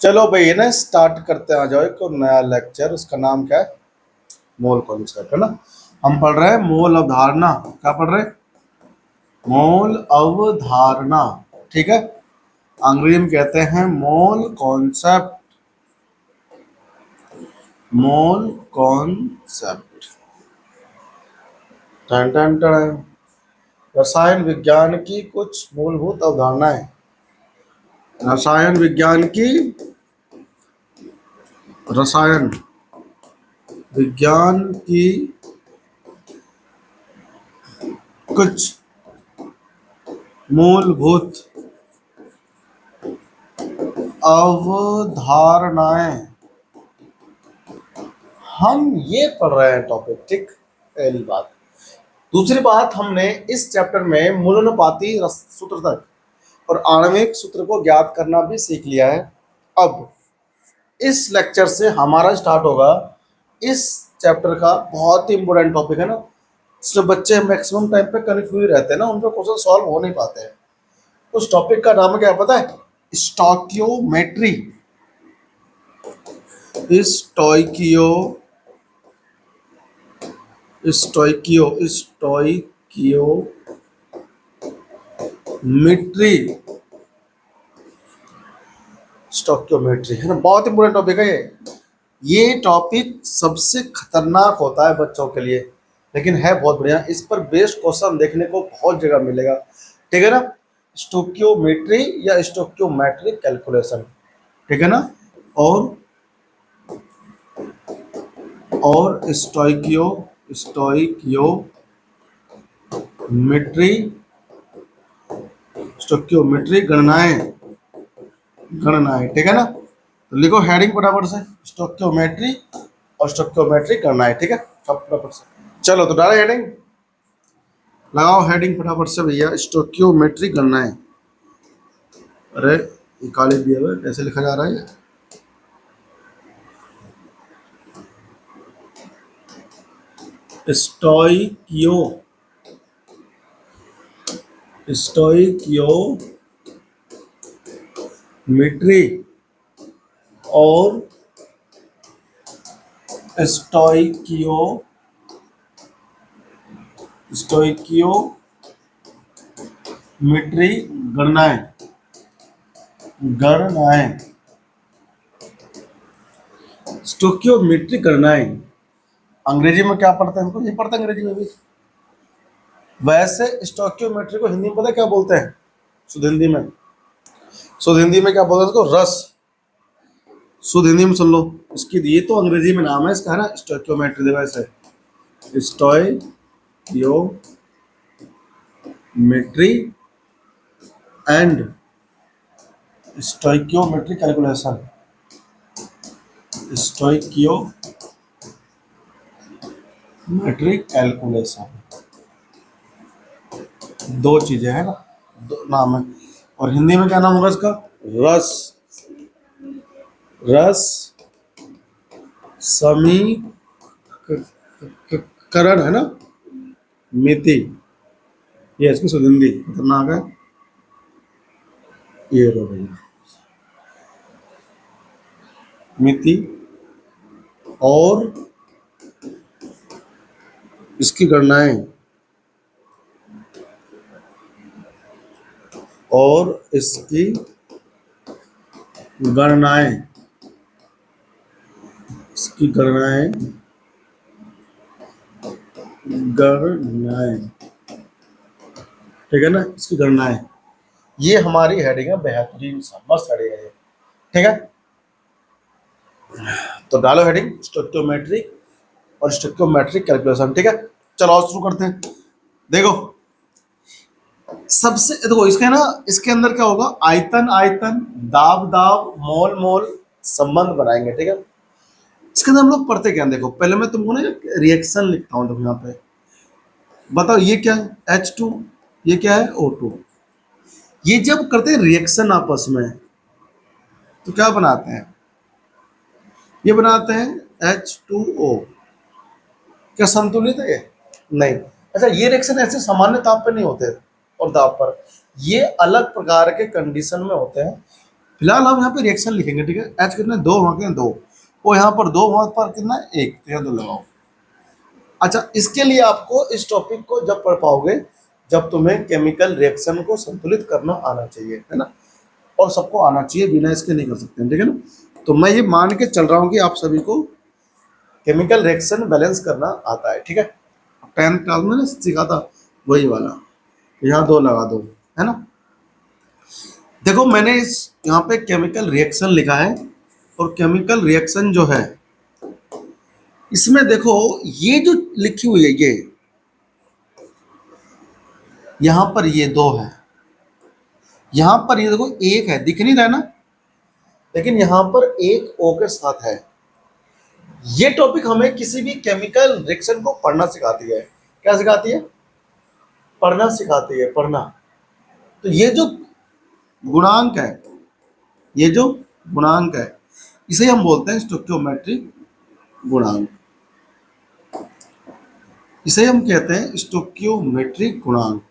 चलो भाई ना स्टार्ट करते हैं। आ जाओ एक और नया लेक्चर। उसका नाम क्या है? मोल कॉन्सेप्ट है ना। हम पढ़ रहे हैं मोल अवधारणा। क्या पढ़ रहे हैं? मोल अवधारणा। ठीक है। अंग्रेजी में कहते हैं mole concept. Mole concept. Ton ton ton. रसायन विज्ञान की कुछ मूलभूत अवधारणाएं। रसायन विज्ञान की रसायन विज्ञान की कुछ मूलभूत अवधारणाएं। हम ये पढ़ रहे हैं टॉपिक। ठीक। पहली बात। दूसरी बात, हमने इस चैप्टर में मूलानुपाती सूत्र तक और आणविक सूत्र को ज्ञात करना भी सीख लिया है। अब इस लेक्चर से हमारा स्टार्ट होगा इस चैप्टर का बहुत ही इंपॉर्टेंट टॉपिक है ना। इसमें बच्चे मैक्सिमम टाइम पे कन्फ्यूज रहते हैं ना, उन पर क्वेश्चन सॉल्व हो नहीं पाते हैं। उस टॉपिक का नाम क्या पता है? स्टोइकियोमेट्री। स्टोइकियो स्टोइकियोमेट्री। स्टोइकियोमेट्री है ना, बहुत इंपॉर्टेंट टॉपिक है ये टॉपिक सबसे खतरनाक होता है बच्चों के लिए, लेकिन है बहुत बढ़िया। इस पर बेस्ड क्वेश्चन देखने को बहुत जगह मिलेगा। ठीक है ना। स्टोइकियोमेट्री या स्टोइकियोमेट्रिक कैलकुलेशन। ठीक है ना। और स्टोइकियोमेट्री स्टोइकियोमेट्री गणनाएं। गणनाएं। ठीक है ना। तो लिखो हेडिंग फटाफट से, स्टोइकियोमेट्री और स्टोइकियोमेट्री गणनाएं। ठीक है, फटाफट से। चलो तो डालो हेडिंग, लगाओ हेडिंग फटाफट से भैया। स्टोइकियोमेट्री गणनाएं। अरे ये काले दिए हुए कैसे लिखा जा रहा है? स्टोइकियो स्टोइकियोमेट्री और स्टोइकियो स्टोइकियोमेट्री गणनाएं। गणनाएं। स्टोइकियोमेट्री गणनाएं अंग्रेजी में क्या पढ़ते हैं? हमको ये पढ़ते हैं अंग्रेजी में भी। वैसे स्टोइकियोमेट्री को हिंदी में पता है क्या बोलते हैं? शुद्ध हिंदी में, शुद्ध हिंदी में क्या बोलते हैं इसको? रस। शुद्ध हिंदी में सुन लो इसकी। ये तो अंग्रेजी में नाम है इसका, है ना, स्टोइकियोमेट्री। वैसे stoichiometry and stoichiometry calculation. Stoichiometry calculation दो चीजें हैं ना, दो नाम है। और हिंदी में क्या नाम होगा इसका? रस। रस समीकरण है ना, मिति। ये इसकी शुद्ध हिंदी खतरनाक है। ये रो भैया, मिति और इसकी गणनाएं। और इसकी गणनाएं। इसकी गणनाएं। गणनाएं। ठीक है ना, इसकी गणनाएं। ये हमारी हेडिंग है, बेहतरीन सा मस्त हेडिंग है ये। ठीक है, तो डालो हेडिंग स्टोइकियोमेट्रिक और स्टोइकियोमेट्रिक कैलकुलेशन। ठीक है, चलो और शुरू करते हैं। देखो सबसे, देखो इसके ना, इसके अंदर क्या होगा? आयतन आयतन, दाब दाब, मोल मोल संबंध बनाएंगे। ठीक है, इसके अंदर हम लोग पढ़ते क्या हैं? देखो पहले मैं तुमको ना रिएक्शन लिखता हूँ। देखो यहाँ पे बताओ ये क्या है? H2। ये क्या है? O2। ये जब करते हैं रिएक्शन आपस में तो क्या बनाते हैं? ये बनाते हैं H2O। क्या संतुलित है ये? नहीं। अच्छा, ये रिएक्शन ऐसे सामान्य ताप पे नहीं होते और दाब पर, ये अलग प्रकार के कंडीशन में होते हैं। फिलहाल हम यहाँ पे रिएक्शन लिखेंगे, ठीक है। एच कितने, दो, वहाँ के दो, और यहाँ पर दो, वहाँ पर कितना, एक, तो यहाँ दो लगाओ। अच्छा, इसके लिए आपको इस टॉपिक को जब पढ़ पाओगे जब तुम्हें केमिकल रिएक्शन को संतुलित करना आना चाहिए, है ना। और सबको आना चाहिए, बिना इसके नहीं कर सकते, ठीक है ना। तो मैं ये मान के चल रहा हूँ कि आप सभी को केमिकल रिएक्शन बैलेंस करना आता है, ठीक है। 10th क्लास में ना सीखा था वही वाला। यहाँ दो लगा दो, है ना। देखो मैंने इस यहाँ पे केमिकल रिएक्शन लिखा है, और केमिकल रिएक्शन जो है इसमें देखो ये जो लिखी हुई है, ये यहाँ पर ये दो है, यहाँ पर ये देखो एक है, दिख नहीं रहा है ना, लेकिन यहाँ पर एक ओ के साथ है। ये टॉपिक हमें किसी भी केमिकल रिएक्शन को पढ़ना सिखाती है। क्या सिखाती है? पढ़ना सिखाती है, पढ़ना। तो ये जो गुणांक है, ये जो गुणांक है, इसे हम बोलते हैं स्टोइकियोमेट्रिक गुणांक। इसे हम कहते हैं स्टोइकियोमेट्रिक गुणांक।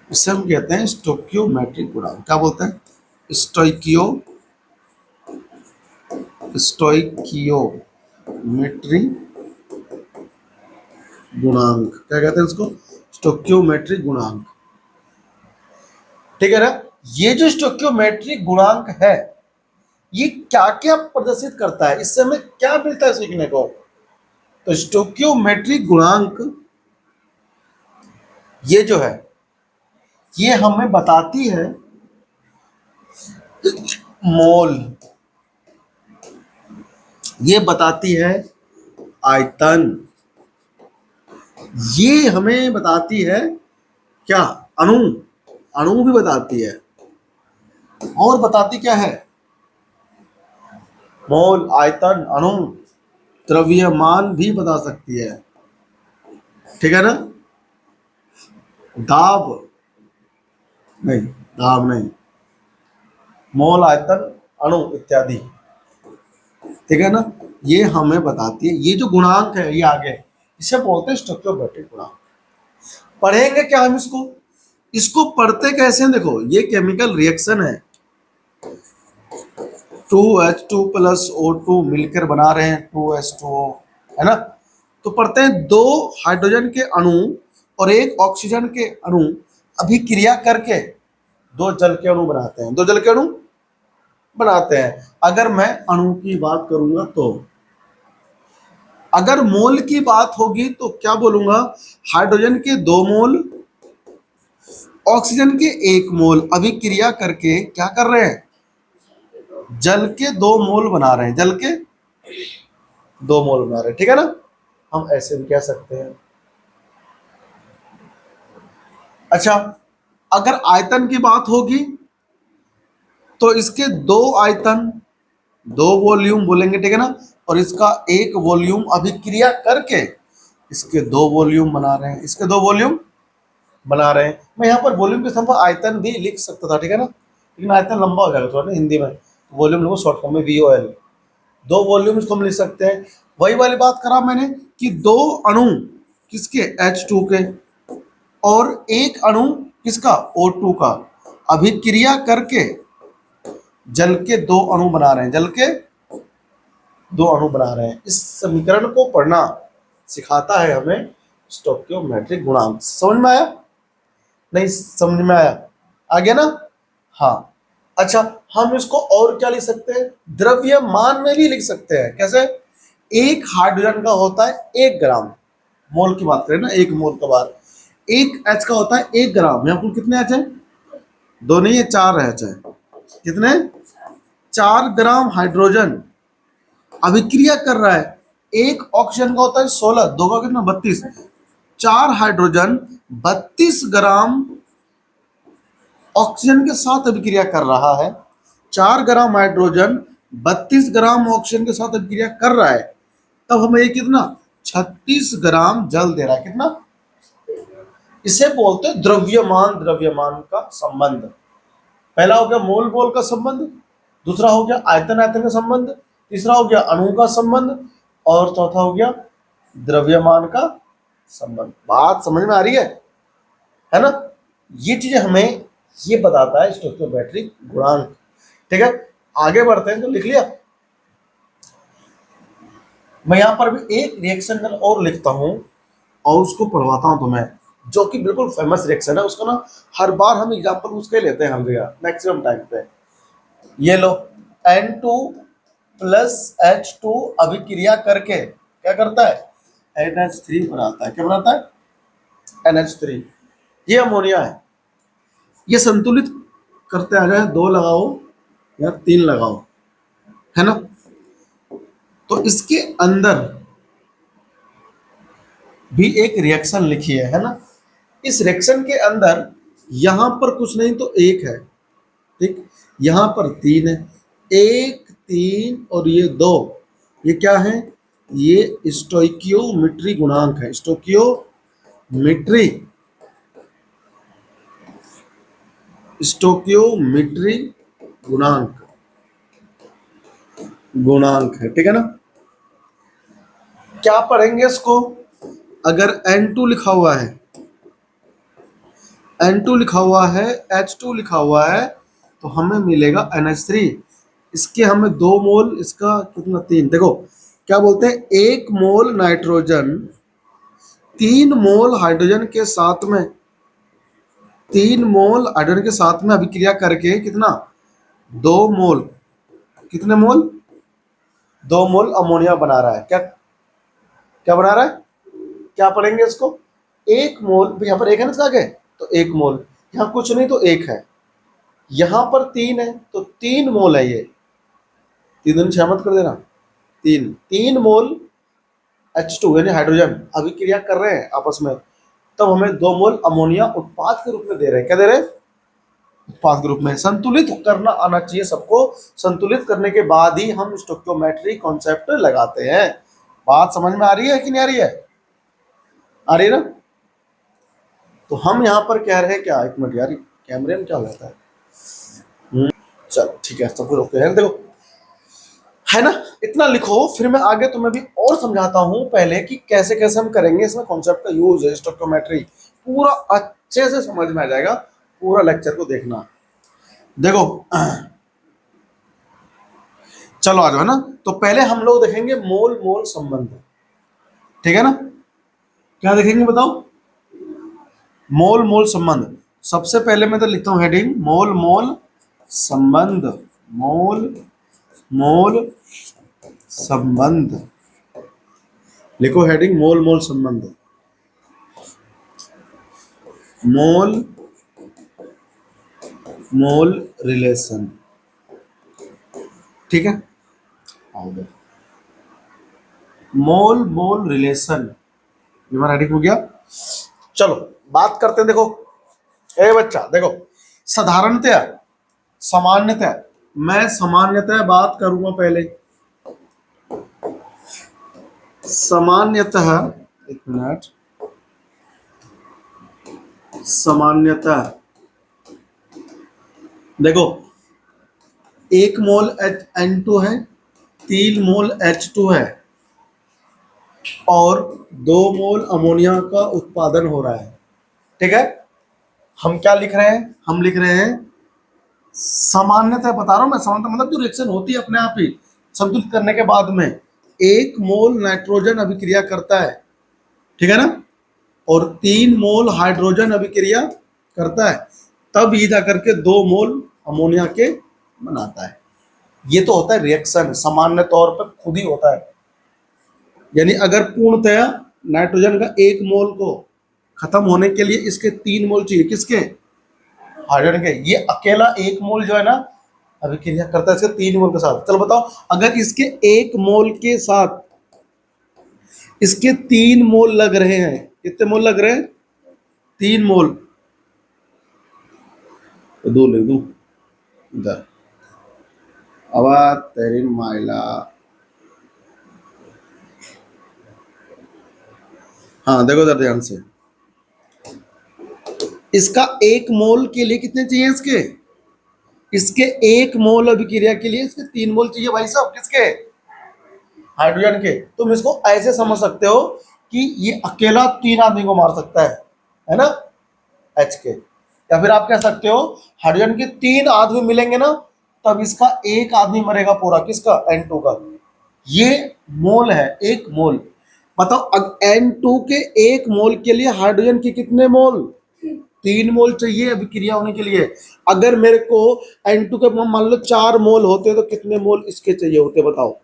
इसे हम कहते हैं स्टोइकियोमेट्रिक गुणांक। क्या बोलते हैं? स्टोइकियोमेट्रिक गुणांक। क्या कहते हैं इसको? स्टोइकियोमेट्रिक गुणांक, ठीक है ना। ये जो स्टोइकियोमेट्रिक गुणांक है, ये क्या क्या प्रदर्शित करता है, इससे हमें क्या मिलता है सीखने को? तो स्टोइकियोमेट्रिक गुणांक ये जो है, ये हमें बताती है मोल, ये बताती है आयतन, ये हमें बताती है क्या? अणु, अणु भी बताती है, और बताती क्या है? मोल, आयतन, अणु, द्रव्यमान भी बता सकती है, ठीक है ना। दाब नहीं, दाब नहीं, मोल, आयतन, अणु इत्यादि, ठीक है ना। ये हमें बताती है, ये जो गुणांक है ये आगे, इसे बोलते हैं स्टोइकियोमेट्रिक गुणांक। पढ़ेंगे क्या हम इसको? इसको पढ़ते कैसे हैं? देखो ये केमिकल रिएक्शन है, 2H2 प्लस O2 मिलकर बना रहे हैं 2H2O, है ना। तो पढ़ते हैं दो हाइड्रोजन के अणु और एक ऑक्सीजन के अणु अभिक्रिया करके दो जल के अणु बनाते हैं, दो जल के अणु बनाते हैं। अगर मैं अणु की बात करूंगा तो, अगर मोल की बात होगी तो क्या बोलूंगा? हाइड्रोजन के 2 मोल, ऑक्सीजन के 1 मोल अभिक्रिया करके क्या कर रहे हैं? जल के 2 मोल बना रहे हैं, जल के 2 मोल बना रहे हैं, ठीक है ना। हम ऐसे भी कह सकते हैं। अच्छा, अगर आयतन की बात होगी तो इसके 2 आयतन, 2 वॉल्यूम बोलेंगे, ठीक है ना। और इसका 1 वॉल्यूम अभिक्रिया करके इसके 2 वॉल्यूम बना रहे हैं, इसके 2 वॉल्यूम बना रहे हैं। मैं यहाँ पर वॉल्यूम के स्थान पर आयतन भी लिख सकता था, ठीक है ना, लेकिन आयतन लंबा हो जाएगा थोड़ा ना हिंदी में। वॉल्यूम लिखो शॉर्ट फॉर्म में VOL, 2 वॉल्यूम्स को हम लिख सकते हैं। वही वाली बात करा मैंने कि 2 अणु किसके? H2 के, और 1 अणु किसका? O2 का, अभिक्रिया करके जल के 2 अणु बना रहे हैं, जल के 2 अणु बना रहे हैं। इस समीकरण को पढ़ना सिखाता है हमें स्टोइकियोमेट्रिक गुणांक। समझ में आया? नहीं समझ में आया? आ गया ना? हाँ। अच्छा, हम इसको और क्या लिख सकते हैं? द्रव्यमान में भी लिख सकते हैं। कैसे? एक हाइड्रोजन का होता है 1 ग्राम, मोल की बात करें ना, 1 मोल का बात, एक H का होता है 1 ग्राम। यहाँ कुल कितने H है? 2 नहीं है, 4 H है। कितने? 4 ग्राम हाइड्रोजन अभिक्रिया कर रहा है। एक ऑक्सीजन का होता है 16, 2 का कितना? 32। 4 हाइड्रोजन 32 ग्राम ऑक्सीजन के साथ अभिक्रिया कर रहा है। 4 ग्राम हाइड्रोजन 32 ग्राम ऑक्सीजन के साथ अभिक्रिया कर रहा है, तब हमें ये कितना? 36 ग्राम जल दे रहा है। कितना? इसे बोलते हैं द्रव्यमान, द्रव्यमान का संबंध। पहला हो गया मोल मोल का संबंध, दूसरा हो गया आयतन आयतन का संबंध, तीसरा हो गया अणु का संबंध, और चौथा हो गया द्रव्यमान का संबंध। बात समझ में आ रही है ना? ये चीजें हमें ये बताता है स्टोइकियोमेट्रिक गुणांक। ठीक है, आगे बढ़ते हैं। तो लिख लिया। मैं यहां पर भी एक रिएक्शन और लिखता हूं और उसको पढ़वाता हूं तुम्हें, जो कि बिल्कुल फेमस रिएक्शन है। उसको ना हर बार हम एग्जांपल उसके ही लेते हैं हर जगह मैक्सिमम टाइम पे। ये लो, N2 प्लस H2 अभिक्रिया करके क्या करता है, NH3 बनाता है। क्या बनाता है, NH3। ये अमोनिया है। ये संतुलित करते आ जाए, 2 लगाओ या 3 लगाओ, है ना। तो इसके अंदर भी एक रिएक्शन लिखी है ना। इस रिएक्शन के अंदर यहां पर कुछ नहीं तो एक है, ठीक। यहां पर 3 है, 1 3 और ये 2, ये क्या है, ये स्टोइकियोमेट्री गुणांक है। स्टोइकियोमेट्री स्टोइकियोमेट्री गुणांक गुणांक है, ठीक है ना। क्या पढ़ेंगे इसको, अगर N2 लिखा हुआ है, N2 लिखा हुआ है, H2 लिखा हुआ है, तो हमें मिलेगा NH3। इसके हमें 2 मोल, इसका कितना, 3। देखो क्या बोलते हैं, 1 मोल नाइट्रोजन 3 मोल हाइड्रोजन के साथ में, 3 मोल हाइड्रोजन के साथ में अभिक्रिया करके कितना, 2 मोल, कितने मोल, 2 मोल अमोनिया बना रहा है। क्या क्या बना रहा है, क्या पढ़ेंगे इसको, 1 मोल, यहाँ पर 1 है ना इसका आगे, तो 1 मोल, यहाँ कुछ नहीं तो 1 है, यहाँ पर 3 है तो 3 मोल है। ये 3 दूनी 6 मत कर देना, 3 मोल H2 यानी हाइड्रोजन अभिक्रिया कर रहे हैं आपस में, तब हमें 2 मोल अमोनिया उत्पाद के रूप में दे रहे हैं। क्या दे रहे हैं, उत्पाद के रूप में। संतुलित करना आना चाहिए सबको, संतुलित करने के बाद ही हम स्टोइकियोमेट्री कॉन्सेप्ट लगाते हैं। बात समझ में आ रही है कि नहीं आ रही है, आ रही है ना। तो हम यहाँ पर कह रहे हैं क्या, एक मिनट यार, कैमरे में क्या हो जाता है। चलो ठीक है, सब कुछ ओके है। देखो, है ना, इतना लिखो, फिर मैं आगे तुम्हें भी और समझाता हूं पहले कि कैसे कैसे हम करेंगे, इसमें कॉन्सेप्ट का यूज है स्टोइकियोमेट्री, पूरा अच्छे से समझ में आ जाएगा। पूरा लेक्चर को देखना। देखो चलो आ जाओ, है ना। तो पहले हम लोग देखेंगे मोल मोल संबंध, ठीक है ना। क्या देखेंगे बताओ, मोल मोल संबंध। सबसे पहले मैं तो लिखता हूं हेडिंग, मोल मोल संबंध, मोल मोल संबंध। लिखो हेडिंग, मोल मोल संबंध, मोल मोल रिलेशन, ठीक है। मोल मोल रिलेशन, ये हमारा हेडिंग हो गया। चलो बात करते हैं। देखो ए बच्चा, देखो साधारणतया, सामान्यतः, मैं सामान्यतः बात करूंगा पहले। सामान्यतः, एक मिनट, सामान्यतः देखो 1 मोल N2 है, 3 मोल H2 है और 2 मोल अमोनिया का उत्पादन हो रहा है, ठीक है। हम क्या लिख रहे हैं, हम लिख रहे हैं सामान्यतः, बता रहा हूं मैं, सामान्यतः मतलब जो रिएक्शन होती है अपने आप ही संतुलित करने के बाद में 1 मोल नाइट्रोजन अभिक्रिया करता है, ठीक है ना, और 3 मोल हाइड्रोजन अभिक्रिया करता है, तब ये जा करके 2 मोल अमोनिया के बनाता है। ये तो होता है रिएक्शन, सामान्य तौर पर खुद ही होता है। यानी अगर पूर्णतया नाइट्रोजन का 1 मोल को खत्म होने के लिए इसके 3 मोल चाहिए, किसके, हाइड्रोजन के, ये अकेला 1 मोल जो है ना अभिक्रिया करता है इसके 3 मोल के साथ। चलो बताओ, अगर इसके 1 मोल के साथ इसके 3 मोल लग रहे हैं, कितने मोल लग रहे हैं, 3 मोल, तो 2 लिख दूं इधर, अब तेरी माइला। हाँ देखो इधर ध्यान से, इसका 1 मोल के लिए कितने चाहिए, इसके 1 मोल अभिक्रिया के लिए इसके 3 मोल चाहिए भाई साहब, किसके, हाइड्रोजन के। तुम इसको ऐसे समझ सकते हो कि ये अकेला 3 आदमी को मार सकता है ना, H के। या फिर आप कह सकते हो हाइड्रोजन के 3 आदमी मिलेंगे ना, तब इसका एक आदमी मरेगा पूरा, किसका, N2 का। ये मोल है, एक मोल। बताओ अब N2 के एक मोल के लिए हाइड्रोजन के कितने मोल, 3 मोल चाहिए अभिक्रिया होने के लिए। अगर मेरे को N2 के मान लो 4 मोल होते तो कितने मोल इसके चाहिए होते, बताओ।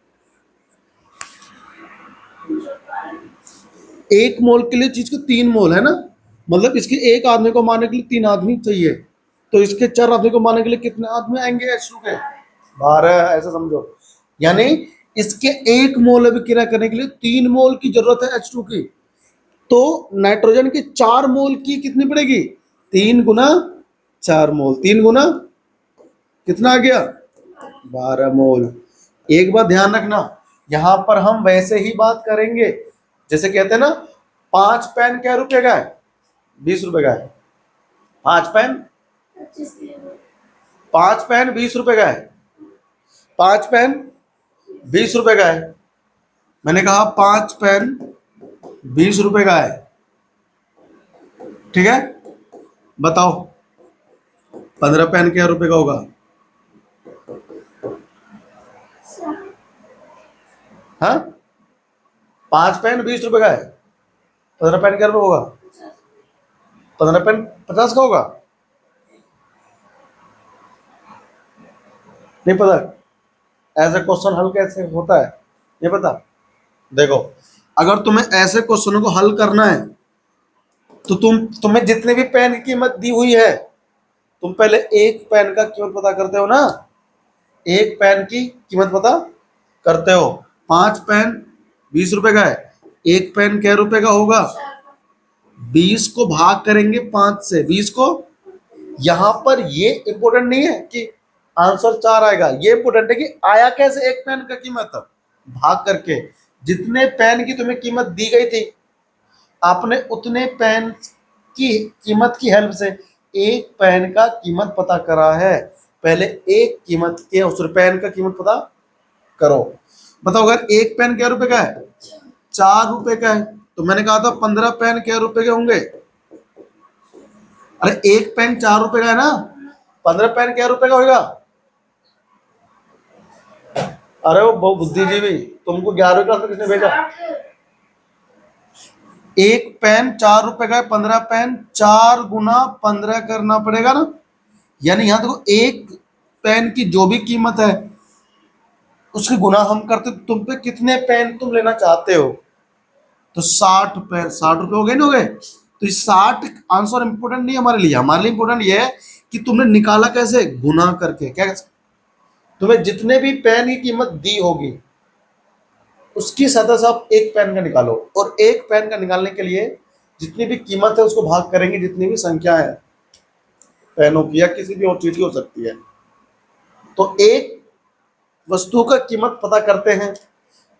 एक मोल के लिए चीज के 3 मोल है ना, मतलब इसके एक आदमी को मारने के लिए 3 आदमी चाहिए, तो इसके 4 आदमी को मारने के लिए कितने आदमी आएंगे H2 के, 12, ऐसा समझो। यानी इसके एक मोल अभिक्रिया करने के लिए 3 मोल की जरूरत है H2 की। तो नाइट्रोजन के 4 मोल की कितनी पड़ेगी, 3 गुना 4 मोल, 3 गुना कितना आ गया, 12 मोल। एक बात ध्यान रखना, यहां पर हम वैसे ही बात करेंगे जैसे कहते हैं ना, 5 पेन क्या रुपए का है, 20 रुपए का है। 5 पेन, 5 पेन 20 रुपए का है, 5 पेन 20 रुपए का है। मैंने कहा 5 पेन 20 रुपए का है, ठीक है। बताओ 15 पेन क्या रुपए का होगा, हाँ, 5 पेन 20 रुपए का है, 15 पेन क्या रुपए होगा, 15 पेन 50 का होगा, नहीं पता। ऐसे क्वेश्चन हल कैसे होता है ये पता। देखो अगर तुम्हें ऐसे क्वेश्चनों को हल करना है तो तुम्हें जितने भी पेन की कीमत दी हुई है, तुम पहले एक पेन का कीमत पता करते हो ना, एक पेन की कीमत पता करते हो। 5 पेन 20 रुपए का है, एक पेन क्या रुपए का होगा, 20 को भाग करेंगे 5 से, 20 को, यहां पर ये इंपॉर्टेंट नहीं है कि आंसर 4 आएगा, ये इंपॉर्टेंट है कि आया कैसे एक पेन का कीमत, भाग करके। जितने पेन की तुम्हें कीमत दी गई थी, आपने उतने पेन की कीमत की हेल्प से एक पेन का कीमत पता करा है। पहले एक कीमत के उस पेन का कीमत पता करो। बताओ अगर एक पेन क्या रुपए का है, 4 रुपए का है, तो मैंने कहा था 15 पेन क्या रुपए के होंगे, अरे एक पेन 4 रुपए का है ना, 15 पेन क्या रुपए का होगा। अरे वो बहुत बुद्धिजीवी, तुमको 11वीं क्लास में किसने भेजा। एक पेन 4 रुपए का है, 15 पेन 4 गुना 15 करना पड़ेगा ना। यानी यहां देखो एक पेन की जो भी कीमत है उसकी गुना हम करते, तुम पे कितने पेन तुम लेना चाहते हो, तो 60 पेन, 60 रुपए हो गए ना, हो गए। तो इस 60 आंसर इंपोर्टेंट नहीं है हमारे लिए, हमारे लिए इंपोर्टेंट ये है कि तुमने निकाला कैसे, गुना करके। क्या तुम्हें जितने भी पेन की कीमत दी होगी उसकी सतह से आप एक पेन का निकालो, और एक पेन का निकालने के लिए जितनी भी कीमत है उसको भाग करेंगे जितनी भी संख्या है पेनों की, या किसी भी और चीज की हो सकती है। तो एक वस्तु का कीमत पता करते हैं,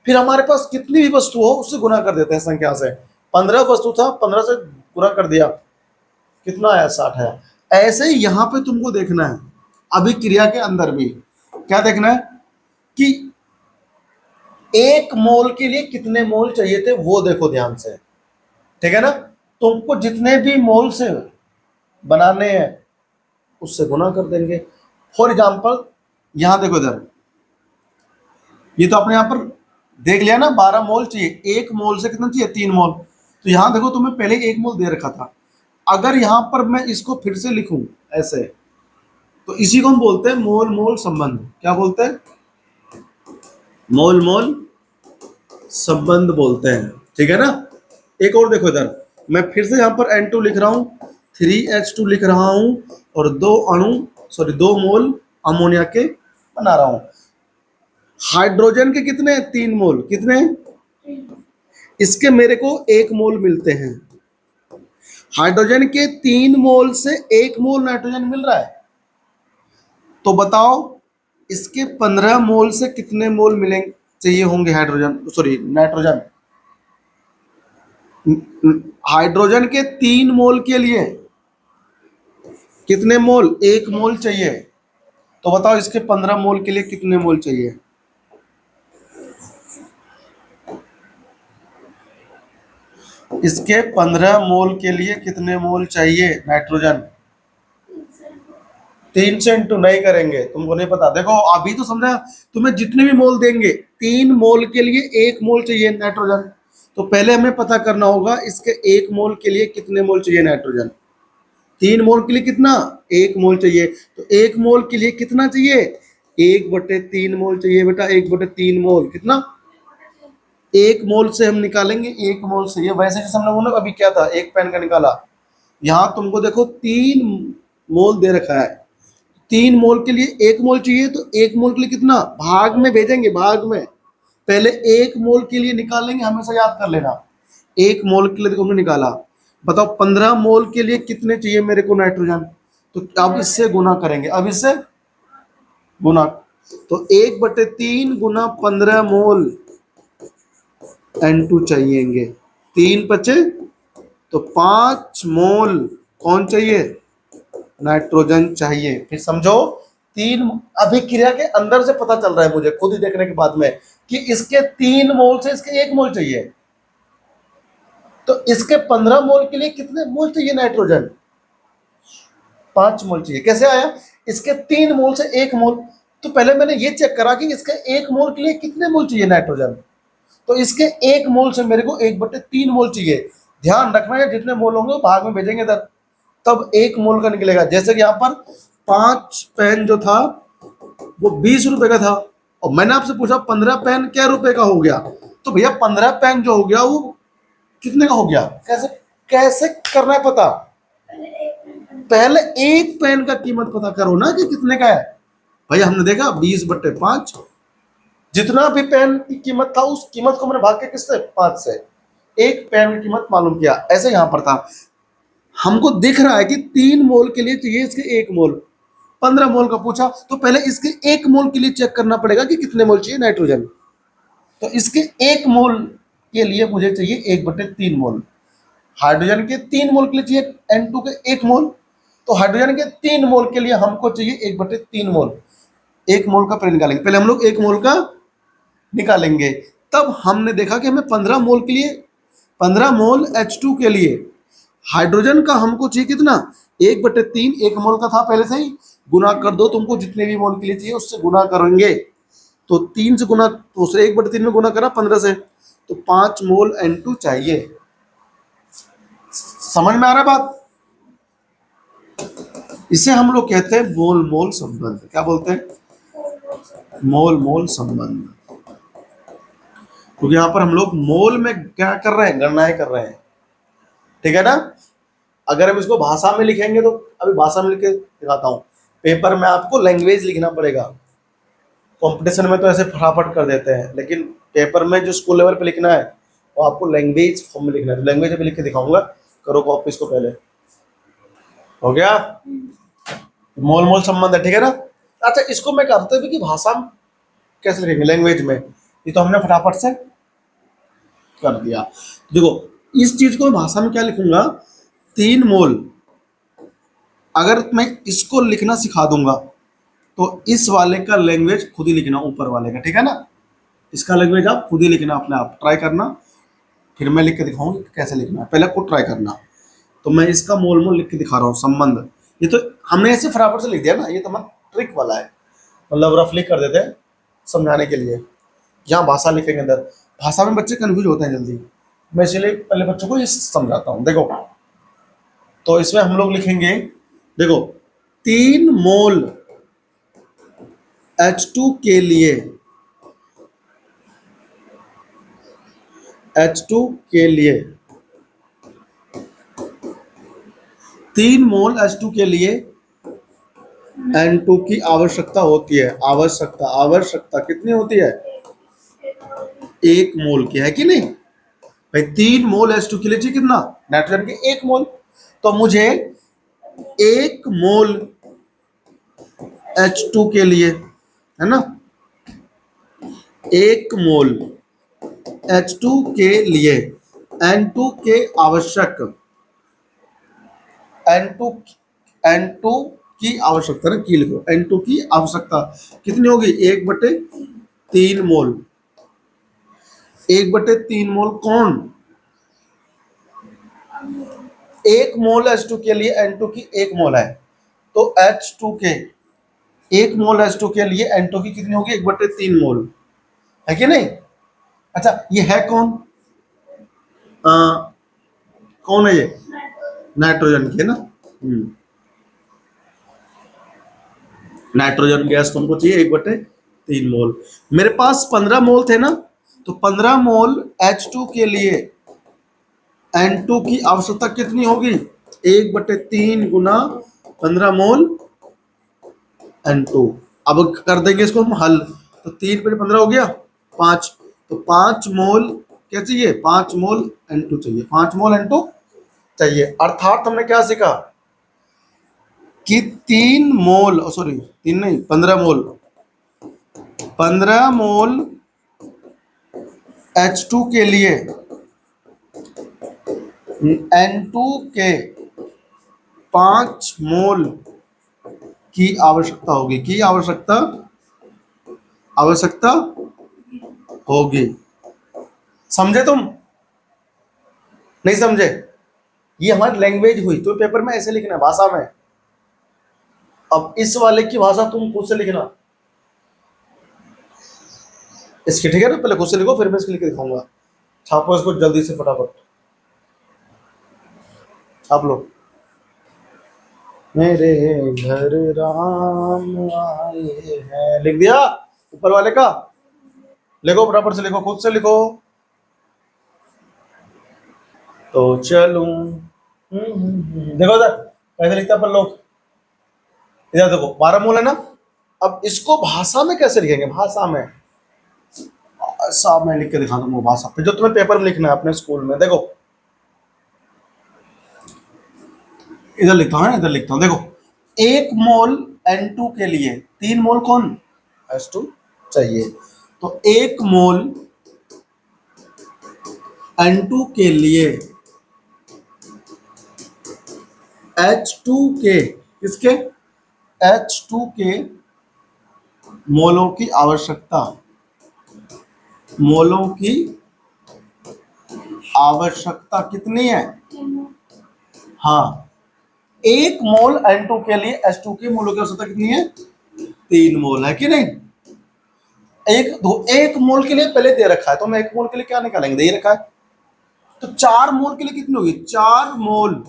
फिर हमारे पास कितनी भी वस्तु हो उससे गुना कर देते हैं संख्या से। 15 वस्तु था, 15 से गुना कर दिया, कितना आया, 60 है। ऐसे ही यहां पे तुमको देखना है अभिक्रिया के अंदर भी, क्या देखना है कि एक मोल के लिए कितने मोल चाहिए थे, वो देखो ध्यान से, ठीक है ना। तुमको जितने भी मोल से बनाने हैं उससे गुना कर देंगे। फॉर एग्जाम्पल यहां देखो इधर, ये तो अपने यहां पर देख लिया ना, 12 मोल चाहिए, एक मोल से कितना चाहिए, 3 मोल। तो यहां देखो तुम्हें पहले एक मोल दे रखा था, अगर यहां पर मैं इसको फिर से लिखूं ऐसे, तो इसी को हम बोलते हैं मोल मोल संबंध। क्या बोलते हैं, मोल मोल संबंध बोलते हैं, ठीक है ना। एक और देखो इधर, मैं फिर से यहां पर N2 लिख रहा हूं, 3H2 लिख रहा हूं, और 2 मोल अमोनिया के बना रहा हूं। हाइड्रोजन के कितने, 3 मोल, कितने, इसके मेरे को 1 मोल मिलते हैं। हाइड्रोजन के 3 मोल से 1 मोल नाइट्रोजन मिल रहा है, तो बताओ इसके 15 मोल से कितने मोल मिलेंगे, चाहिए होंगे हाइड्रोजन, सॉरी नाइट्रोजन। हाइड्रोजन के 3 मोल के लिए कितने मोल, 1 मोल चाहिए, तो बताओ इसके 15 मोल के लिए कितने मोल चाहिए। इसके 15 मोल के लिए कितने मोल चाहिए नाइट्रोजन, 3 से इंटू नहीं करेंगे, तुमको नहीं पता। देखो अभी तो समझा, तुम्हें जितने भी मोल देंगे 3 मोल के लिए 1 मोल चाहिए नाइट्रोजन। तो पहले हमें पता करना होगा इसके 1 मोल के लिए कितने मोल चाहिए नाइट्रोजन। 3 मोल के लिए कितना, 1 मोल चाहिए। तो 1 मोल के लिए कितना चाहिए, 1/3 मोल चाहिए बेटा। 1/3 मोल कितना, 1 मोल से हम निकालेंगे, 1 मोल से। ये वैसे जैसे हम लोगों ने अभी क्या था, 1 पेन का निकाला। यहाँ तुमको देखो 3 मोल दे रखा है, 3 मोल के लिए 1 मोल चाहिए। तो 1 मोल के लिए कितना, भाग में भेजेंगे, भाग में। पहले 1 मोल के लिए निकालेंगे, हमेशा याद कर लेना। 1 मोल के लिए देखो हमने निकाला। बताओ 15 मोल के लिए कितने चाहिए मेरे को नाइट्रोजन। तो अब इससे गुना करेंगे, अब इससे गुना। तो 1/3 गुना 15 मोल N2 चाहिएंगे। 3 बचे तो 5 मोल कौन चाहिए, नाइट्रोजन चाहिए। फिर समझो 3 अभिक्रिया के अंदर से पता चल रहा है मुझे खुद ही देखने के बाद में कि इसके 3 मोल से इसके 1 मोल चाहिए। तो इसके 15 मोल के लिए कितने मोल चाहिए नाइट्रोजन, 5 मोल चाहिए। कैसे आया, इसके 3 मोल से 1 मोल। तो पहले मैंने ये चेक करा कि इसके 1 मोल के लिए कितने मोल चाहिए नाइट्रोजन। तो इसके 1 मोल से मेरे को 1/3 मोल चाहिए। ध्यान रखना है जितने मोल होंगे वो भाग में भेजेंगे इधर, तब 1 मोल का निकलेगा। जैसे कि यहाँ पर 5 पेन जो था वो 20 रुपए का था, और मैंने आपसे पूछा 15 पेन क्या रुपए का हो गया। तो भैया 15 पेन जो हो गया वो कितने का हो गया, कैसे कैसे करना है पता, पहले 1 पेन का कीमत पता करो ना कि कितने का है। भैया हमने देखा 20/5, जितना भी पेन की कीमत था उस कीमत को मैंने भाग के किससे, 5 से, 1 पेन की कीमत मालूम किया। ऐसे यहाँ पर था, हमको दिख रहा है कि 3 मोल के लिए चाहिए इसके 1 मोल, 15 मोल का पूछा तो पहले इसके 1 मोल के लिए चेक करना पड़ेगा कि कितने मोल चाहिए नाइट्रोजन। तो इसके 1 मोल के लिए मुझे चाहिए 1/3 मोल। हाइड्रोजन के 3 मोल के लिए चाहिए N2 के 1 मोल। तो हाइड्रोजन के 3 मोल के लिए हमको चाहिए 1/3 मोल। 1 मोल का पहले निकालेंगे, पहले हम लोग 1 मोल का निकालेंगे। तब हमने देखा कि हमें 15 मोल के लिए, 15 मोल H2 के लिए हाइड्रोजन का हमको चाहिए कितना, 1/3, 1 मोल का था पहले से ही, गुना कर दो, तुमको जितने भी मोल के लिए चाहिए उससे गुना करेंगे। तो 3 से गुना, दूसरे 1/3 में गुना करा 15 से, तो 5 मोल N2 चाहिए। समझ में आ रहा है बात। इसे हम लोग कहते हैं मोल मोल संबंध। क्या बोलते हैं, मोल मोल संबंध। क्योंकि यहाँ पर हम लोग मोल में क्या कर रहे हैं, गणनाएं कर रहे हैं, ठीक है ना। अगर हम इसको भाषा में लिखेंगे तो अभी भाषा में लिख के दिखाता हूँ। पेपर में आपको लैंग्वेज लिखना पड़ेगा, कंपटीशन में तो ऐसे फटाफट कर देते हैं, लेकिन पेपर में जो स्कूल लेवल पे लिखना है वो आपको लैंग्वेज फॉर्म में लिखना है। तो लैंग्वेज में लिख के दिखाऊंगा, करो कॉपी इसको। पहले हो गया, मोल मोल संबंध है, ठीक है ना। अच्छा इसको मैं कहता हूँ कि भाषा में कैसे लिखेंगे, लैंग्वेज में। ये तो हमने फटाफट से कर दिया। देखो इस चीज को भाषा में क्या लिखूंगा, 3 मोल। अगर मैं इसको लिखना सिखा दूंगा तो इस वाले का लैंग्वेज खुद ही लिखना, ऊपर वाले का, ठीक है ना। इसका लैंग्वेज आप खुद ही लिखना, अपने आप ट्राई करना, फिर मैं लिख के दिखाऊंगी कैसे लिखना है, पहले खुद ट्राई करना। तो मैं इसका मोल मोल लिख के दिखा रहा हूँ, संबंध। ये तो हमने ऐसे फटाफट से लिख दिया ना, ये तो मतलब ट्रिक वाला है, मतलब रफली कर देते हैं समझाने के लिए। यहाँ भाषा लिखेंगे अंदर, भाषा में बच्चे कन्फ्यूज होते हैं जल्दी, मैं इसलिए पहले बच्चों को ये समझाता हूँ। देखो तो इसमें हम लोग लिखेंगे, देखो 3 मोल H2 के लिए, H2 के लिए 3 मोल H2 के लिए N2 की आवश्यकता होती है। आवश्यकता, आवश्यकता कितनी होती है, 1 मोल की, है कि नहीं भाई। 3 मोल H2 के लिए चाहिए कितना, नाइट्रोजन के 1 मोल। तो मुझे 1 मोल H2 के लिए, है ना, 1 मोल H2 के लिए N2 के आवश्यक, N2 N2 की आवश्यकता ना, की लिखो, N2 की आवश्यकता कितनी होगी, 1/3 मोल। 1/3 मोल कौन, 1 मोल H2 के लिए N2 की 1 मोल है। तो H2 के 1 मोल H2 के लिए N2 की कितनी होगी, 1/3 मोल, है कि नहीं। अच्छा ये है कौन, अ, कौन है ये, नाइट्रोजन की है ना। नाइट्रोजन गैस तुमको चाहिए 1/3 मोल। मेरे पास 15 मोल थे ना, तो 15 मोल H2 के लिए N2 की आवश्यकता कितनी होगी, 1/3 × 15 मोल N2। अब कर देंगे इसको हम हल, तो 3/15 हो गया 5, तो 5 मोल क्या चाहिए, 5 मोल N2 चाहिए, 5 मोल N2 चाहिए। अर्थात हमने क्या सीखा कि 3 मोल, सॉरी 3 नहीं 15 मोल, 15 मोल H2 के लिए N2 के 5 मोल की आवश्यकता होगी, की आवश्यकता होगी। समझे तुम, नहीं समझे, ये हमारी लैंग्वेज हुई, तो पेपर में ऐसे लिखना है भाषा में। अब इस वाले की भाषा तुम खुद से लिखना इसकी, ठीक है ना, पहले खुद से लिखो फिर मैं इसकी लिख के दिखाऊंगा। छापो इसको जल्दी से फटाफट, छाप लो। मेरे घर राम आए हैं, लिख दिया ऊपर वाले का, लिखो फटाफट से लिखो, खुद से लिखो। तो चलूं, देखो इधर कैसे लिखता है अपन लोग, इधर देखो 12 मोल है ना। अब इसको भाषा में कैसे लिखेंगे, भाषा में लिख के दिखा दूंगा भाषा पे, जो तुम्हें पेपर में लिखना है अपने स्कूल में। देखो इधर लिखता हूँ, इधर लिखता हूँ, देखो 1 मोल N2 के लिए 3 मोल कौन, H2 चाहिए। तो 1 मोल N2 के लिए H2 के, किसके, H2 के मोलों की आवश्यकता, मोलों की आवश्यकता कितनी है, हाँ 1 मोल N2 के लिए H2 के मोलों की आवश्यकता कितनी है, 3 मोल, है कि नहीं। 1 मोल के लिए पहले दे रखा है, तो हम 1 मोल के लिए क्या निकालेंगे, दे रखा है, तो 4 मोल के लिए कितनी होगी, 4 मोल,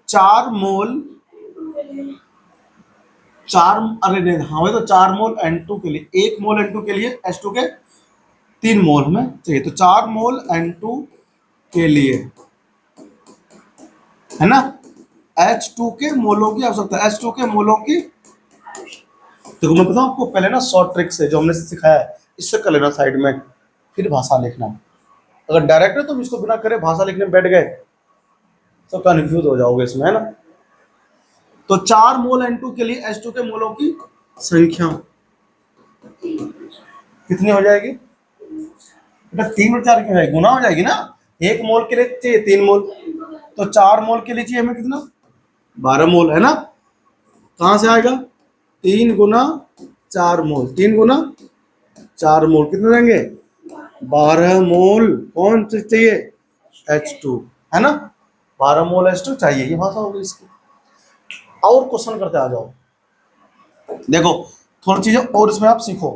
4 मोल, 4, अरे नहीं हाँ वही तो 4 मोल N2 के लिए, 1 मोल N2 के लिए H2 के 3 मोल हमें चाहिए, तो 4 मोल N2 के लिए, है ना, H2 के मोलों की आवश्यकता, H2 के मोलों की। देखो मैं बताऊं आपको, पहले ना शॉर्ट ट्रिक से जो हमने सिखाया है इससे कर लेना साइड में, फिर भाषा लिखना। अगर डायरेक्ट है तुम इसको बिना करे भाषा लिखने बैठ गए तो कंफ्यूज हो जाओगे इसमें, है ना। तो 4 मोल N2 के लिए H2 के मोलों की संख्या कितनी हो जाएगी, बेटा 3/4 की हो जाएगी, गुना हो जाएगी ना। 1 मोल के लिए चाहिए 3 मोल, तो 4 मोल के लिए चाहिए हमें कितना, 12 मोल, है ना। कहां से आएगा, 3 × 4 मोल, 3 × 4 मोल कितने देंगे, 12 मोल कौन से चाहिए, H2, है ना, 12 मोल H2 चाहिए, ये भाषा होगी इसकी। और क्वेश्चन करते आ जाओ, देखो थोड़ी चीजें और इसमें आप सीखो,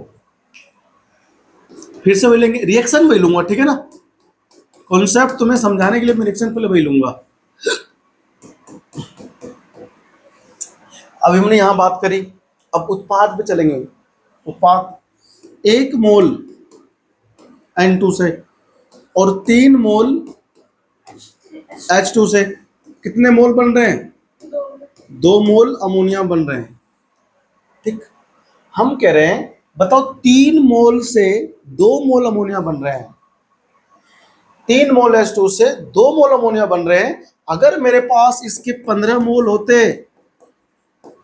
फिर से वही लेंगे, रिएक्शन वही लूंगा, ठीक है ना। कॉन्सेप्ट तुम्हें समझाने के लिए मैं रिएक्शन पहले वही लूंगा। अभी हमने यहां बात करी, अब उत्पाद पे चलेंगे। उत्पाद 1 मोल N2 से और 3 मोल H2 से कितने मोल बन रहे हैं, 2 मोल अमोनिया बन रहे हैं, ठीक। हम कह रहे हैं बताओ 3 मोल से 2 मोल अमोनिया बन रहे हैं, 3 मोल H2 से 2 मोल अमोनिया बन रहे हैं। अगर मेरे पास इसके 15 मोल होते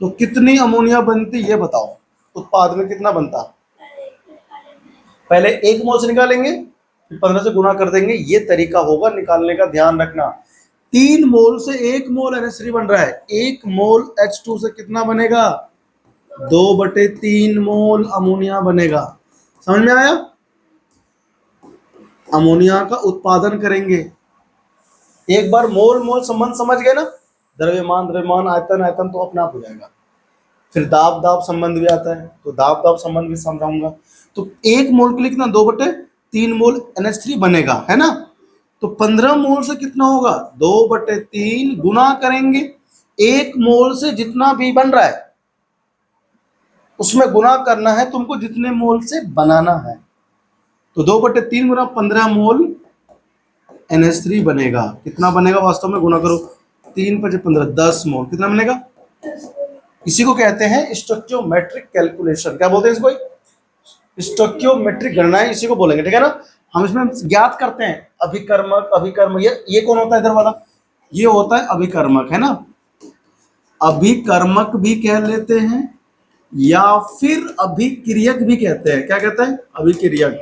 तो कितनी अमोनिया बनती, ये बताओ, उत्पाद में कितना बनता। पहले 1 मोल से निकालेंगे, फिर 15 से गुना कर देंगे, ये तरीका होगा निकालने का, ध्यान रखना। 3 मोल से 1 मोल NH3 बन रहा है, 1 मोल H2 से कितना बनेगा, 2/3 मोल अमोनिया बनेगा। समझ में आया, अमोनिया का उत्पादन करेंगे एक बार मोल मोल संबंध समझ गए ना, द्रव्यमान द्रव्यमान आयतन आयतन, तो अपने आप हो जाएगा। फिर दाब दाब संबंध भी आता है, तो दाब दाब संबंध भी समझाऊंगा। तो 1 मोल के लिए कितना, 2/3 मोल NH3 बनेगा, है ना। तो 15 मोल से कितना होगा, 2/3 गुना करेंगे 1 मोल से, जितना भी बन रहा है उसमें गुना करना है तुमको, जितने मोल से बनाना है। तो 2/3 गुना 15 मोल NH3 बनेगा। कितना बनेगा वास्तव में, गुना करो 3×5 = 10 मोल। कितना बनेगा, इसी को कहते हैं स्टोइकियोमेट्रिक कैलकुलेशन। क्या बोलते हैं इसको, स्टोइकियोमेट्रिक गणनाएं इसी को बोलेंगे, ठीक है ना। हम इसमें ज्ञात करते हैं अभिकर्मक अभिकर्मक, ये कौन होता है इधर वाला, ये होता है अभिकर्मक, है ना। अभिकर्मक भी कह लेते हैं या फिर अभिक्रियक भी कहते हैं। क्या कहते हैं, अभिक्रियक,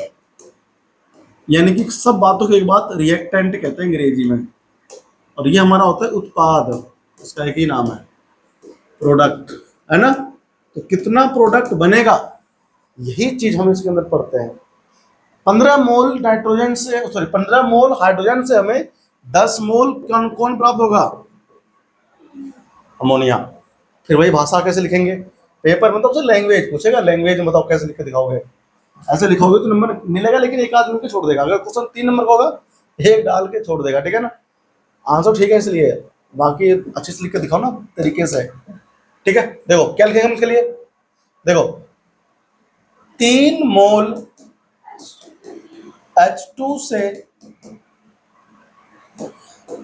यानी कि सब बातों की एक बात रिएक्टेंट कहते हैं अंग्रेजी में। और ये हमारा होता है उत्पाद, इसका एक ही नाम है प्रोडक्ट, है ना। तो कितना प्रोडक्ट बनेगा, यही चीज हम इसके अंदर पढ़ते हैं। 15 मोल नाइट्रोजन से, सॉरी 15 मोल हाइड्रोजन से हमें 10 मोल कौन कौन प्राप्त होगा, अमोनिया। फिर वही भाषा कैसे लिखेंगे, पेपर में तो आपसे लैंग्वेज पूछेगा, लैंग्वेज में बताओ कैसे लिख के दिखाओगे। ऐसे लिखोगे तो नंबर मिलेगा, लेकिन एक आदमी के छोड़ देगा। अगर क्वेश्चन 3 नंबर का होगा, एक डाल के छोड़ देगा, ठीक है ना। आंसर ठीक है इसलिए, बाकी अच्छे से लिख के दिखाओ ना तरीके से, ठीक है। देखो क्या लिखेंगे हम इसके लिए, देखो 3 मोल H2 से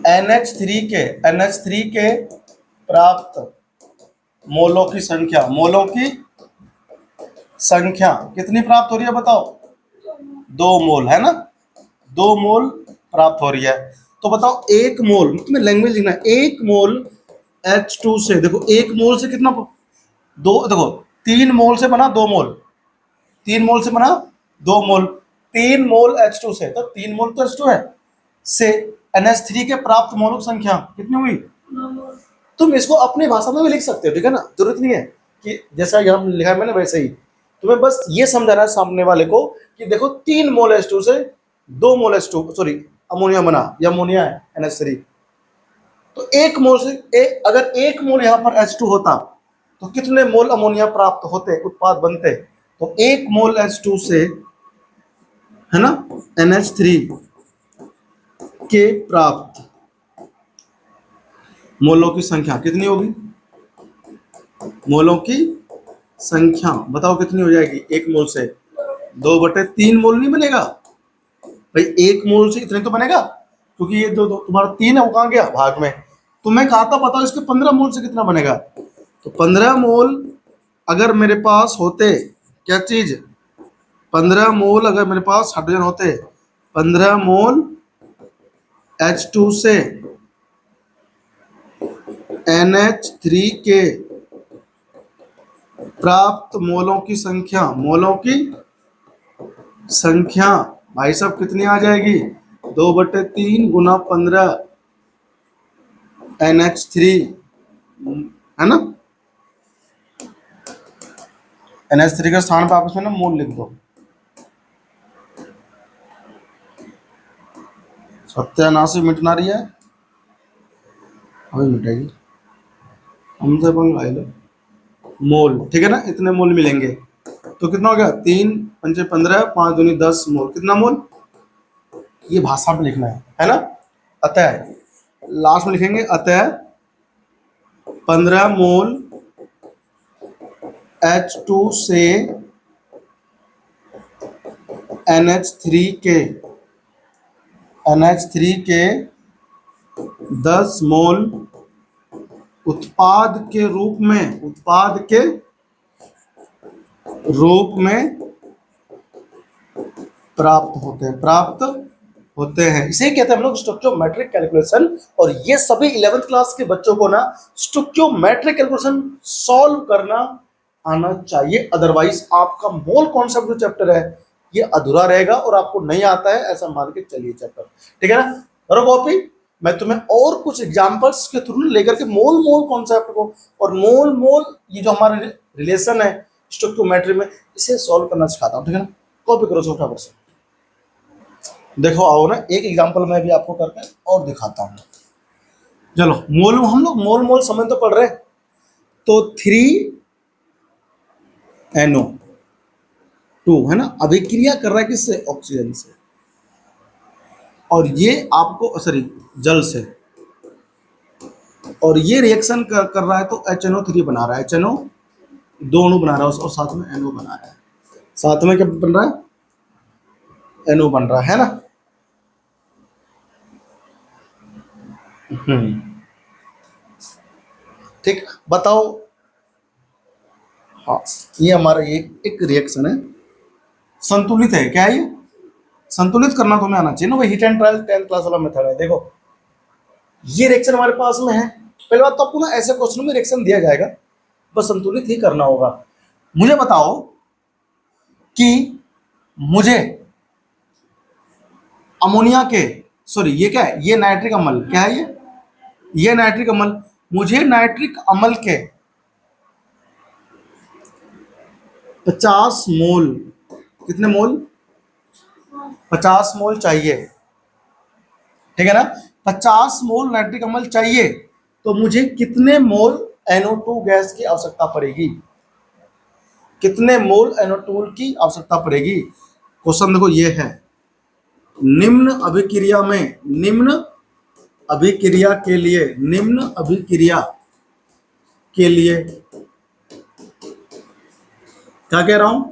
NH3 के प्राप्त मोलों की संख्या, मोलों की संख्या कितनी प्राप्त हो रही है बताओ, 2 मोल, है ना। 2 मोल प्राप्त हो रही है। तो बताओ 1 मोल, तुम्हें लैंग्वेज लिखना है, 1 मोल H2 से, देखो 1 मोल से कितना, दो, देखो 3 मोल से बना 2 मोल, 3 मोल से बना 2 मोल, 3 मोल H2 से, तो 3 मोल तो H2 है, से NH3 के प्राप्त मोलों की संख्या कितनी हुई। तुम इसको अपनी भाषा में भी लिख सकते हो, ठीक है ना। जरूरत नहीं है कि जैसा हम लिखा है मैंने वैसे ही, तुम्हें बस ये समझाना है सामने वाले को कि देखो 3 मोल H2 से 2 मोल H2, सॉरी अमोनिया बना, या अमोनिया है NH3। तो 1 मोल से अगर 1 मोल यहाँ पर H2 होता तो कितने मोल अमोनिया प्राप्त होते, उत्पाद बनते। तो 1 मोल H2 से, है ना, NH3 के प्राप्त मोलों की संख्या कितनी होगी, मोलों की संख्या बताओ कितनी हो जाएगी। 1 मोल से 2/3 मोल नहीं बनेगा भाई, 1 मोल से इतने तो बनेगा, क्योंकि ये दो तुम्हारा 3 है, वो कहाँ गया भाग में। तो मैं कहा था बताओ इसके 15 मोल से कितना बनेगा। तो 15 मोल अगर मेरे पास होते, क्या चीज, 15 मोल अगर मेरे पास हाइड्रोजन होते, 15 मोल H2 से NH3 के प्राप्त मोलों की संख्या, मोलों की संख्या भाई साहब कितनी आ जाएगी, 2/3 गुना 15 NH3, है ना। NH3 के स्थान पर आप इसमें ना मोल लिख दो, सत्यानाशी मिटना रही है, अभी मिटेगी, हमसे पंगा लो। मोल, ठीक है ना, इतने मोल मिलेंगे। तो कितना हो गया, 3×5 = 15, 5×2 = 10 मोल। कितना मोल, ये भाषा में लिखना है ना। अतः लास्ट में लिखेंगे, अतः 15 मोल H2 से NH3 के 10 मोल उत्पाद के रूप में प्राप्त होते हैं। इसे कहते हैं हम लोग स्टोइकियोमेट्रिक कैलकुलेशन। और ये सभी 11th क्लास के बच्चों को ना स्टोइकियोमेट्रिक कैलकुलेशन सॉल्व करना आना चाहिए, अदरवाइज आपका मोल कॉन्सेप्ट जो चैप्टर है ये अधूरा रहेगा और आपको नहीं आता है ऐसा मान के चलिए चैप्टर, ठीक है ना। करो कॉपी, मैं तुम्हें और कुछ एग्जांपल्स के थ्रू लेकर के मोल कॉन्सेप्ट को और मोल ये जो हमारे रिलेशन है स्टोइकियोमेट्री में, इसे सॉल्व करना सिखाता हूँ, ठीक है ना। कॉपी करो छोटा वर्ष। देखो आओ ना, एक एग्जांपल मैं भी आपको करके और दिखाता हूँ। चलो मोल, हम लोग मोल मोल समझ तो पढ़ रहे हैं। तो 3NO2 है ना, अभिक्रिया कर रहा है किससे? ऑक्सीजन से। और ये आपको सॉरी जल से, और ये रिएक्शन कर रहा है तो HNO3 बना रहा है। HNO दो अणु बना रहा है और साथ में NO बना रहा है। साथ में क्या बन रहा है? NO बन रहा है ना। ठीक, बताओ। हाँ, ये हमारा ये एक रिएक्शन है, संतुलित है। क्या है ये? संतुलित करना तुम्हें आना चाहिए ना, वही heat and trial 10th class वाला मेथड है। देखो ये रिएक्शन हमारे पास में है। पहले बात तो आपको ना ऐसे क्वेश्चन में रिएक्शन दिया जाएगा, बस संतुलित ही करना होगा। मुझे बताओ कि मुझे अमोनिया के, सॉरी ये क्या है? ये नाइट्रिक अम्ल। क्या है ये नाइट्रिक अम्ल। मुझे नाइट्रिक अम्ल के 50 मोल, कितने मोल? 50 मोल चाहिए, ठीक है ना। 50 मोल नाइट्रिक अम्ल चाहिए, तो मुझे कितने मोल NO2 गैस की आवश्यकता पड़ेगी? कितने मोल NO2 की आवश्यकता पड़ेगी? क्वेश्चन देखो ये है, निम्न अभिक्रिया में, निम्न अभिक्रिया के लिए, निम्न अभिक्रिया के लिए क्या कह रहा हूं?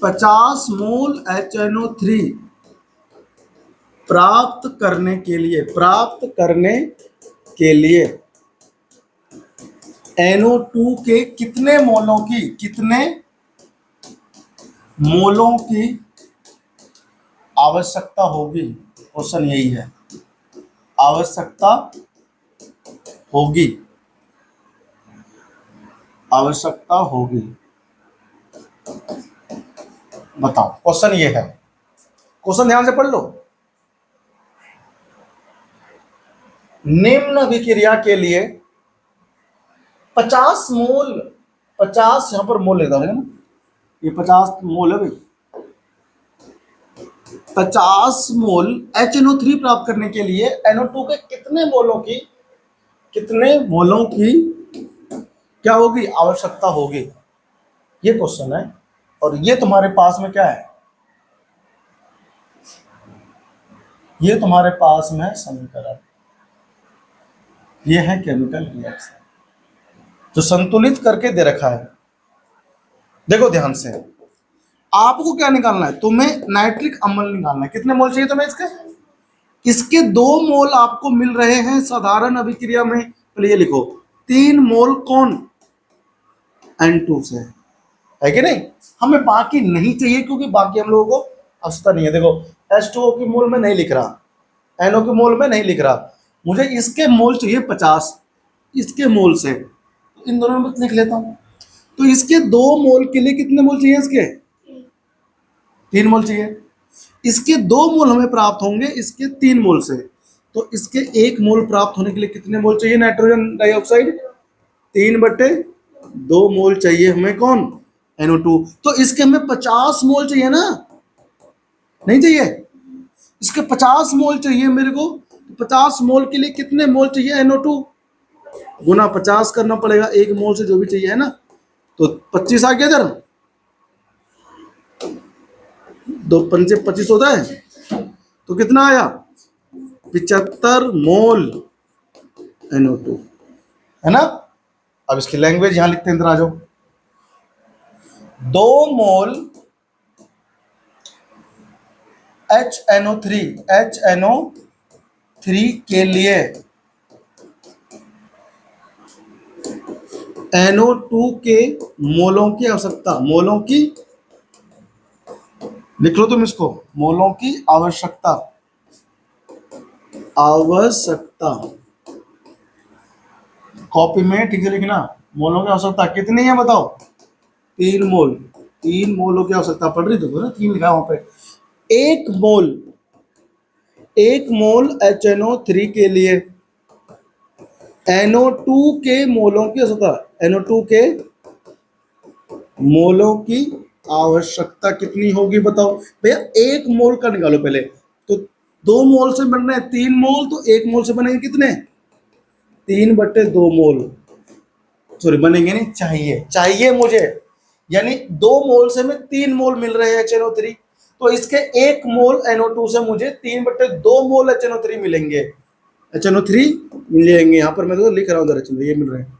50 मोल HNO3 प्राप्त करने के लिए, प्राप्त करने के लिए NO2 के कितने मोलों की, कितने मोलों की आवश्यकता होगी? क्वेश्चन यही है, आवश्यकता होगी, आवश्यकता होगी। बताओ, क्वेश्चन ये है। क्वेश्चन ध्यान से पढ़ लो। निम्न अभिक्रिया के लिए 50 मोल, 50 यहां पर मोल लेता है ना, ये 50 मोल है भाई। 50 मोल HNO3 प्राप्त करने के लिए NO2 के कितने मोलों की, कितने मोलों की क्या होगी? आवश्यकता होगी। ये क्वेश्चन है, और ये तुम्हारे पास में क्या है? ये तुम्हारे पास में है समीकरण। ये है केमिकल रिएक्शन जो संतुलित करके दे रखा है। देखो ध्यान से, आपको क्या निकालना है? तुम्हें नाइट्रिक अम्ल निकालना है। कितने मोल चाहिए तुम्हें इसके? इसके 2 मोल आपको मिल रहे हैं साधारण अभिक्रिया में। पहले ये लिखो, 3 मोल कौन? N2 से, है कि नहीं। हमें बाकी नहीं चाहिए, क्योंकि बाकी हम लोगों को आवश्यकता नहीं है। देखो H2O की मोल में नहीं लिख रहा, NO के मोल में नहीं लिख रहा, मुझे इसके मोल चाहिए 50, इसके मोल से इन दोनों में लिख लेता हूं। तो इसके 2 मोल के लिए कितने मोल चाहिए? इसके 3 मोल चाहिए। इसके 2 मोल हमें प्राप्त होंगे इसके 3 मोल से, तो इसके 1 मोल प्राप्त होने के लिए कितने मोल चाहिए नाइट्रोजन डाइऑक्साइड? 3/2 मोल चाहिए हमें। कौन? NO2। तो इसके हमें 50 मोल चाहिए ना, नहीं चाहिए? इसके 50 मोल चाहिए मेरे को। 50 मोल के लिए कितने मोल चाहिए NO2? गुना 50 करना पड़ेगा 1 मोल से, जो भी चाहिए, है ना। तो 25 आ गया इधर, 2 पंचे 25 होता है, तो कितना आया? 75 मोल NO2, है ना। अब इसकी लैंग्वेज यहां लिखते हैं, इधर आ जाओ। 2 मोल HNO3 के लिए NO2 के मोलों की आवश्यकता, मोलों की, लिख लो तुम इसको, मोलों की आवश्यकता, आवश्यकता कॉपी में ठीक से लिखना। मोलों की आवश्यकता कितनी है बताओ? 3 मोल। 3 मोलों की आवश्यकता पड़ रही तो ना, 3 लिखा वहां पे। 1 मोल, 1 मोल HNO3 के लिए NO2 के मोलों की आवश्यकता, NO2 के मोलों की आवश्यकता कितनी होगी बताओ भैया? 1 मोल का निकालो पहले। 2 मोल से बन रहे हैं 3 मोल, तो 1 मोल से बनेंगे कितने? 3/2 मोल। सॉरी, बनेंगे नहीं, चाहिए मुझे, यानी 2 मोल से में 3 मोल मिल रहे हैं HNO3, तो इसके 1 मोल NO2 से मुझे 3/2 मोल HNO3 मिलेंगे। HNO3 मिलेंगे, यहाँ पर मैं तो लिख रहा हूँ दरअसल, ये मिल रहे हैं।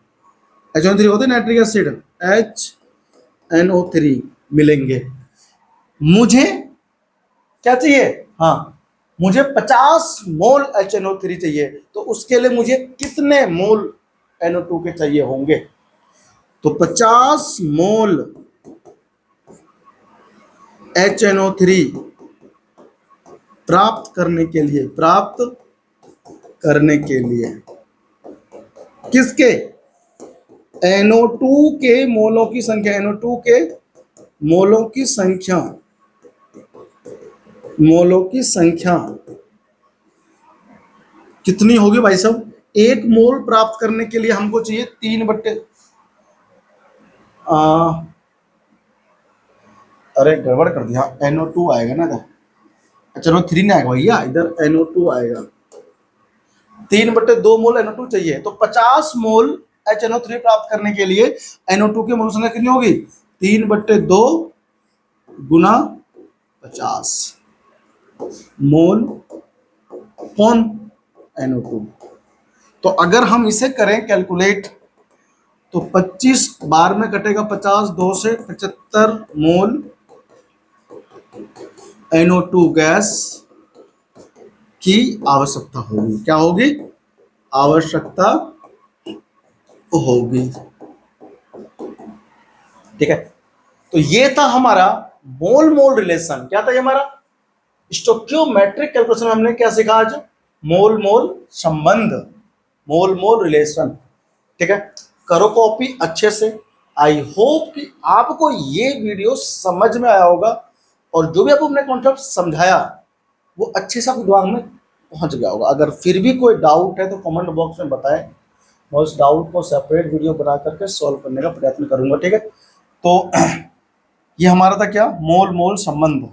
HNO3 होते नाइट्रिक एसिड, HNO3 मिलेंगे। मुझे क्या चाहिए? हाँ, मुझे 50 मोल HNO3 चाहिए, तो उसके लिए मुझे कितने मोल NO2 के चाहिए होंगे? तो 50 मोल HNO3 प्राप्त करने के लिए किसके? NO2 के मोलों की संख्या, NO2 के मोलों की संख्या कितनी होगी भाई साहब? 1 मोल प्राप्त करने के लिए हमको चाहिए 3 अरे गड़बड़ कर दिया, NO2 आएगा ना इधर, HNO3 नहीं आएगा भैया, इधर NO2 आएगा। 3/2 मोल NO2 चाहिए, तो 50 मोल HNO3 प्राप्त करने के लिए NO2 की मोल संख्या कितनी होगी? 3/2 गुना 50 मोल कौन? NO2। तो अगर हम इसे करें कैलकुलेट, तो 25 बार में कटेगा 50, 2 से 75 मोल NO2 गैस की आवश्यकता होगी। क्या होगी? आवश्यकता होगी। ठीक है, तो ये था हमारा मोल मोल रिलेशन। क्या था ये हमारा? स्टोइकियोमेट्रिक कैलकुलेशन में हमने क्या सीखा आज? मोल मोल संबंध, मोल मोल रिलेशन। ठीक है, करो कॉपी अच्छे से। आई होप कि आपको ये वीडियो समझ में आया होगा, और जो भी आपको हमने कॉन्सेप्ट समझाया वो अच्छे से आपके दिमाग में पहुंच गया होगा। अगर फिर भी कोई डाउट है तो कमेंट बॉक्स में बताएं, मैं उस डाउट को सेपरेट वीडियो बना करके सॉल्व करने का प्रयत्न करूंगा। ठीक है, तो ये हमारा था क्या? मोल मोल संबंध,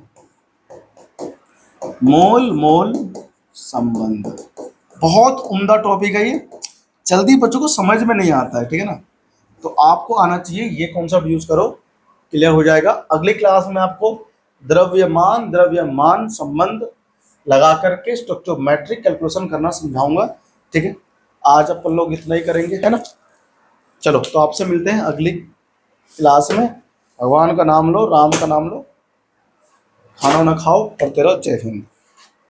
मोल मोल संबंध। बहुत उम्दा टॉपिक है ये, जल्दी बच्चों को समझ में नहीं आता है। ठीक है ना, तो आपको आना चाहिए, ये कॉन्सेप्ट यूज करो, क्लियर हो जाएगा। अगली क्लास में आपको द्रव्यमान संबंध लगा करके स्टोइकियोमेट्रिक कैलकुलेशन करना समझाऊंगा। ठीक है, आज अपन लोग इतना ही करेंगे, है ना। चलो, तो आपसे मिलते हैं अगली क्लास में। भगवान का नाम लो, राम का नाम लो, खाना ना खाओ, पढ़ते रहो। जय हिंद।